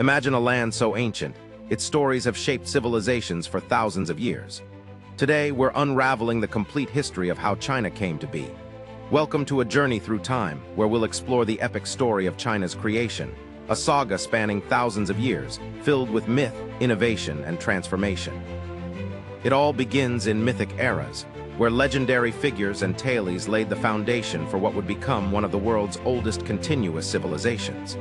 Imagine a land so ancient, its stories have shaped civilizations for thousands of years. Today, we're unraveling the complete history of how China came to be. Welcome to a journey through time, where we'll explore the epic story of China's creation, a saga spanning thousands of years, filled with myth, innovation, and transformation. It all begins in mythic eras, where legendary figures and tales laid the foundation for what would become one of the world's oldest continuous civilizations.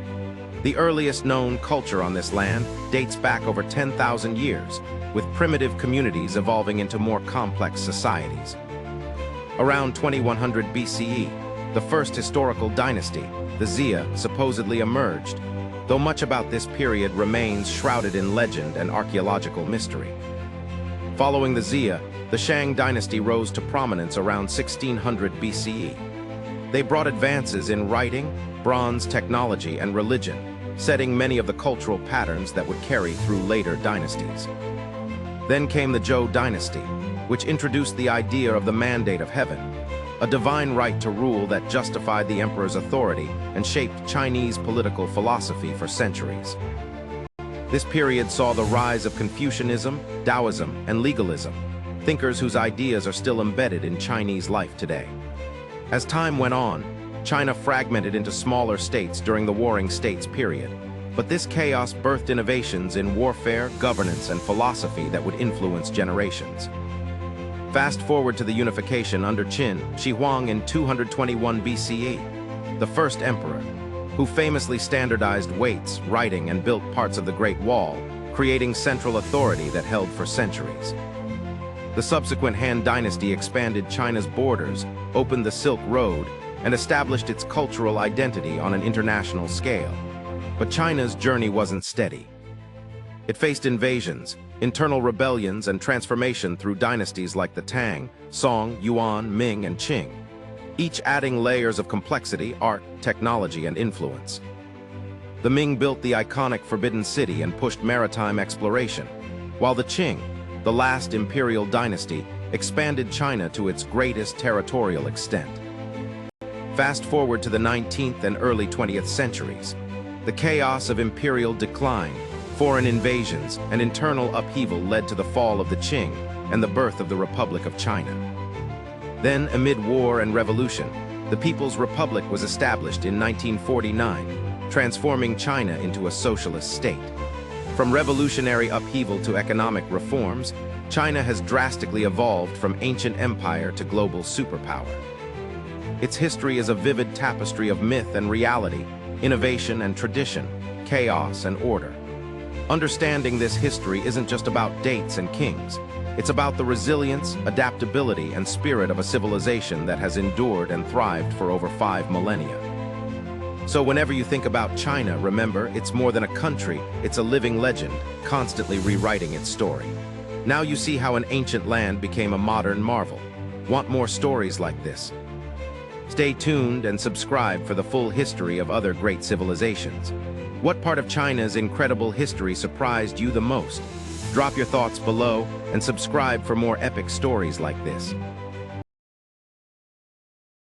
The earliest known culture on this land dates back over 10,000 years, with primitive communities evolving into more complex societies. Around 2100 BCE, the first historical dynasty, the Xia, supposedly emerged, though much about this period remains shrouded in legend and archaeological mystery. Following the Xia, the Shang dynasty rose to prominence around 1600 BCE. They brought advances in writing, bronze technology, and religion, setting many of the cultural patterns that would carry through later dynasties. Then came the Zhou dynasty, which introduced the idea of the mandate of heaven, a divine right to rule that justified the emperor's authority and shaped Chinese political philosophy for centuries. This period saw the rise of Confucianism, Taoism, and legalism, thinkers whose ideas are still embedded in Chinese life today. As time went on, China fragmented into smaller states during the Warring States period, but this chaos birthed innovations in warfare, governance, and philosophy that would influence generations. Fast forward to the unification under Qin Shi Huang in 221 BCE, the first emperor, who famously standardized weights, writing, and built parts of the Great Wall, creating central authority that held for centuries. The subsequent Han Dynasty expanded China's borders, opened the Silk Road, and established its cultural identity on an international scale. But China's journey wasn't steady. It faced invasions, internal rebellions, and transformation through dynasties like the Tang, Song, Yuan, Ming, and Qing, each adding layers of complexity, art, technology, and influence. The Ming built the iconic Forbidden City and pushed maritime exploration, while the Qing, the last imperial dynasty, expanded China to its greatest territorial extent. Fast forward to the 19th and early 20th centuries. The chaos of imperial decline, foreign invasions, and internal upheaval led to the fall of the Qing and the birth of the Republic of China. Then, amid war and revolution, the People's Republic was established in 1949, transforming China into a socialist state. From revolutionary upheaval to economic reforms, China has drastically evolved from ancient empire to global superpower. Its history is a vivid tapestry of myth and reality, innovation and tradition, chaos and order. Understanding this history isn't just about dates and kings. It's about the resilience, adaptability, and spirit of a civilization that has endured and thrived for over 5 millennia. So whenever you think about China, remember, it's more than a country, it's a living legend, constantly rewriting its story. Now you see how an ancient land became a modern marvel. Want more stories like this? Stay tuned and subscribe for the full history of other great civilizations. What part of China's incredible history surprised you the most? Drop your thoughts below and subscribe for more epic stories like this.